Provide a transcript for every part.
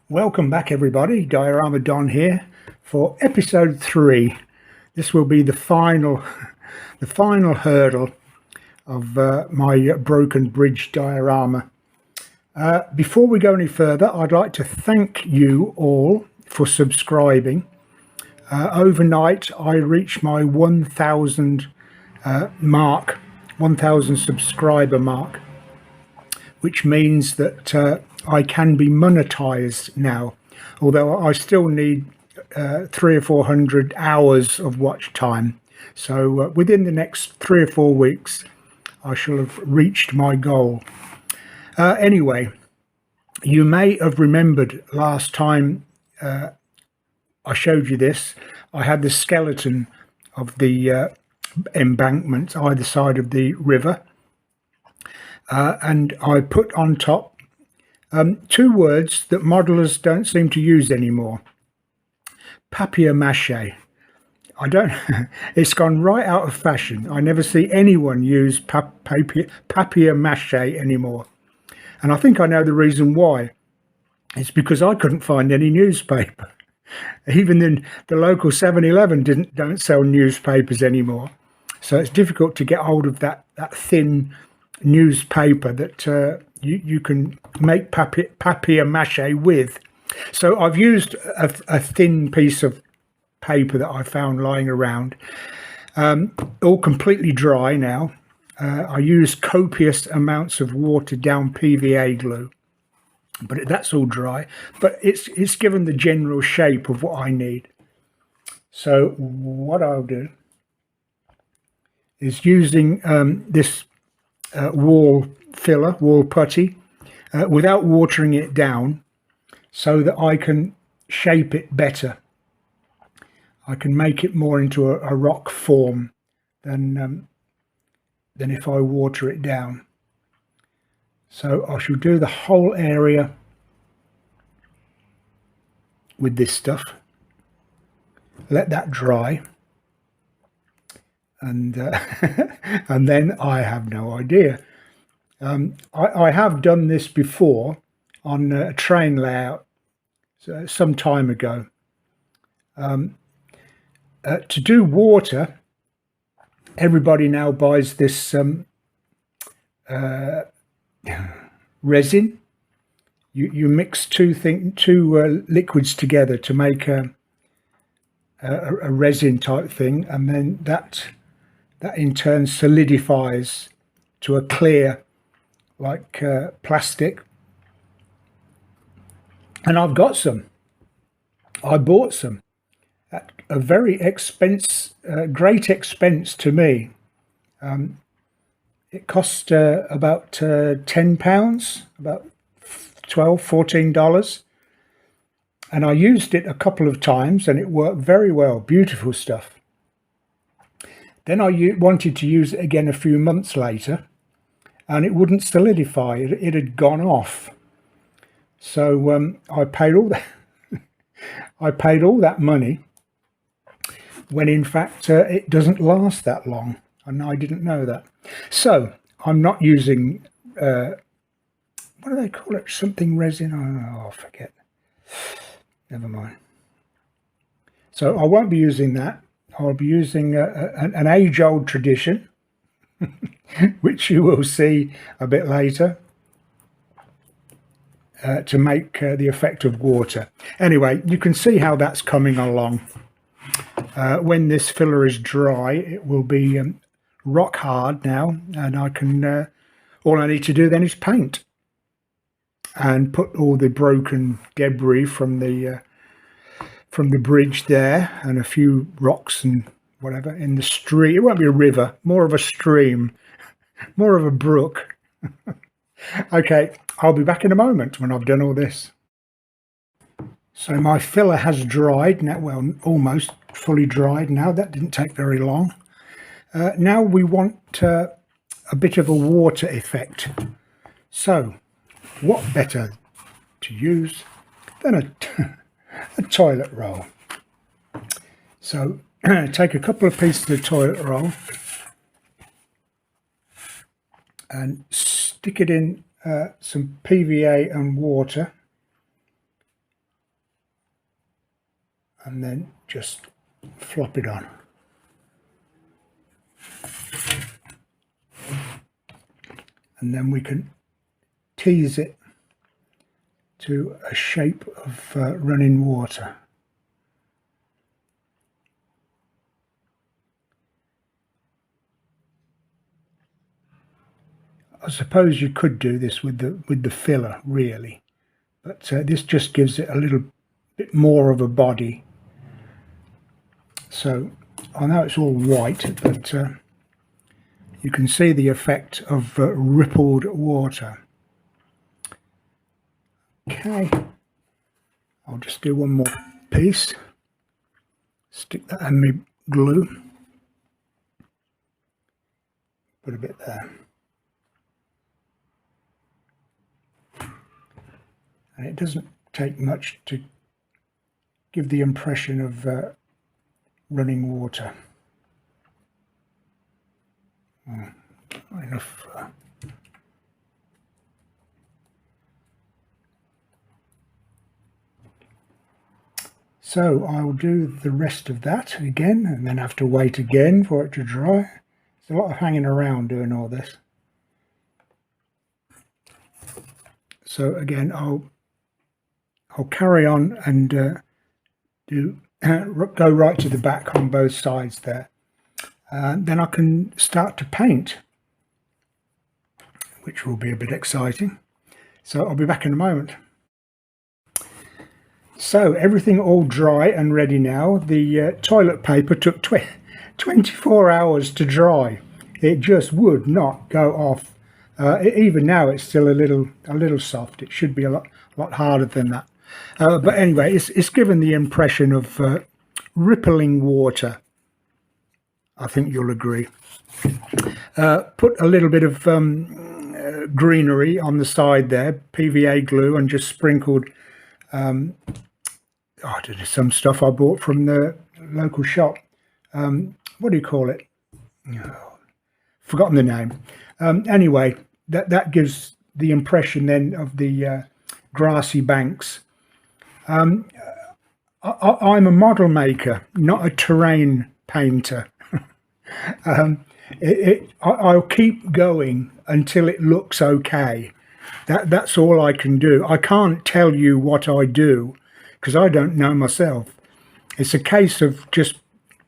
Welcome back, everybody. Diorama Don here for episode 3. This will be the final hurdle of my broken bridge diorama. Before we go any further, I'd like to thank you all for subscribing. Overnight, I reached my 1,000 mark, 1,000 subscriber mark, which means that I can be monetized now, although I still need 300 or 400 hours of watch time. So within the next 3 or 4 weeks, I shall have reached my goal. Anyway, you may have remembered last time I showed you this. I had the skeleton of the embankment either side of the river, and I put on top 2 words that modelers don't seem to use anymore. Papier-mâché. I don't. It's gone right out of fashion. I never see anyone use papier-mâché anymore, and I think I know the reason why. It's because I couldn't find any newspaper. Even then, the local 7-Eleven don't sell newspapers anymore, so it's difficult to get hold of that thin newspaper that you can make papier-mâché with. So I've used a thin piece of paper that I found lying around, all completely dry now. I use copious amounts of watered down PVA glue, but that's all dry, but it's given the general shape of what I need. So what I'll do is using this wall filler, wall putty, without watering it down, so that I can shape it better. I can make it more into a rock form than if I water it down. So I shall do the whole area with this stuff, let that dry, and and then I have no idea. I have done this before on a train layout some time ago. To do water, everybody now buys this resin. You mix two liquids together to make a resin type thing, and then that in turn solidifies to a clear, like plastic. And I've got some. I bought some at a very great expense to me. It cost about £10, about $12–14, and I used it a couple of times and it worked very well. Beautiful stuff. Then I wanted to use it again a few months later, and it wouldn't solidify. It had gone off. So I paid all that. I paid all that money when in fact it doesn't last that long, and I didn't know that. So I'm not using what do they call it? Something resin? Oh, I forget. Never mind. So I won't be using that. I'll be using an age-old tradition, which you will see a bit later, to make the effect of water. Anyway, you can see how that's coming along. When this filler is dry, it will be rock hard now, and I can all I need to do then is paint and put all the broken debris from the bridge there, and a few rocks and whatever in the stream. It won't be a river, more of a stream, more of a brook. Okay, I'll be back in a moment when I've done all this. So my filler has dried now, well, almost fully dried now. That didn't take very long. Now we want a bit of a water effect. So what better to use than a toilet roll? So take a couple of pieces of toilet roll and stick it in some PVA and water, and then just flop it on. And then we can tease it to a shape of running water. I suppose you could do this with the filler, really, but this just gives it a little bit more of a body. So I know it's all white, but you can see the effect of rippled water. Okay, I'll just do one more piece, stick that in my glue, put a bit there. And it doesn't take much to give the impression of running water. Not enough. So I'll do the rest of that again and then have to wait again for it to dry. There's a lot of hanging around doing all this. So again, I'll carry on and go right to the back on both sides there. Then I can start to paint, which will be a bit exciting. So I'll be back in a moment. So everything all dry and ready now. The toilet paper took 24 hours to dry. It just would not go off. Even now it's still a little soft. It should be a lot harder than that. But anyway, it's given the impression of rippling water. I think you'll agree. Put a little bit of greenery on the side there, PVA glue, and just sprinkled some stuff I bought from the local shop. What do you call it? Oh, forgotten the name. Anyway, that gives the impression then of the grassy banks. I'm a model maker, not a terrain painter. I'll keep going until it looks okay. That's all I can do. I can't tell you what I do because I don't know myself. It's a case of just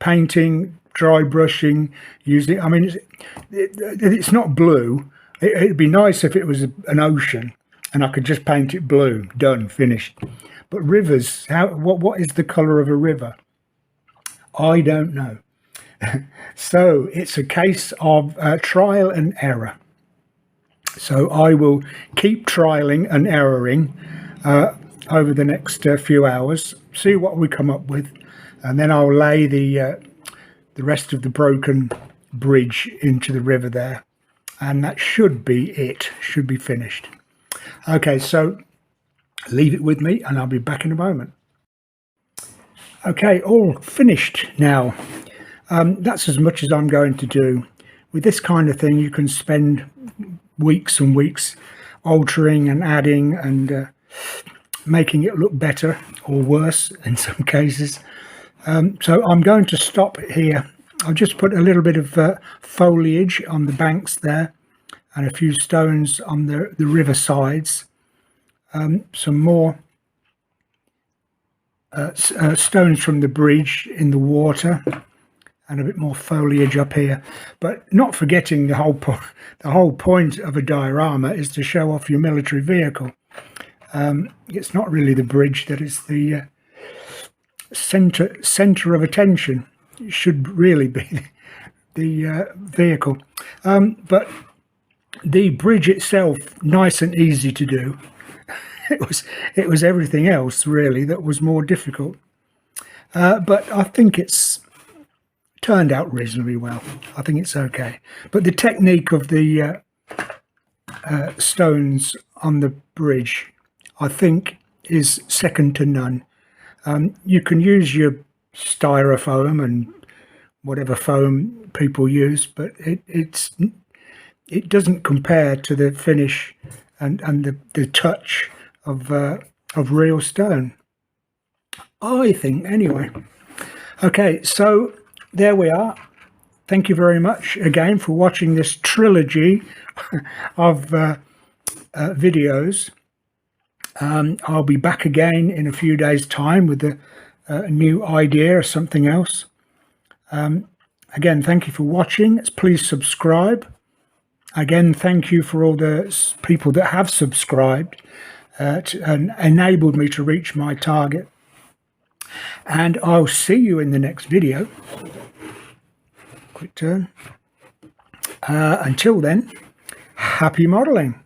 painting, dry brushing, using. I mean, it's not blue. It'd be nice if it was an ocean and I could just paint it blue. Done, finished. But rivers, what is the colour of a river? I don't know. So it's a case of trial and error. So I will keep trialing and erroring over the next few hours, see what we come up with, and then I'll lay the rest of the broken bridge into the river there, and that should be it, should be finished. Okay, so leave it with me and I'll be back in a moment. Okay, all finished now. That's as much as I'm going to do. With this kind of thing, you can spend weeks and weeks altering and adding and making it look better or worse in some cases. So I'm going to stop here. I'll just put a little bit of foliage on the banks there and a few stones on the river sides. Some more stones from the bridge in the water, and a bit more foliage up here, but not forgetting the whole point of a diorama is to show off your military vehicle. It's not really the bridge that is the center of attention. It should really be the vehicle, but the bridge itself, nice and easy to do. It was everything else really that was more difficult, but I think it's turned out reasonably well. I think it's okay. But the technique of the stones on the bridge, I think, is second to none. You can use your styrofoam and whatever foam people use, but it doesn't compare to the finish and the touch of real stone. I think, anyway. Okay, so there we are. Thank you very much again for watching this trilogy of videos. I'll be back again in a few days' time with a new idea or something else. Again, thank you for watching. Please subscribe. Again, thank you for all the people that have subscribed and enabled me to reach my target. And I'll see you in the next video. Quick turn. Until then, happy modeling.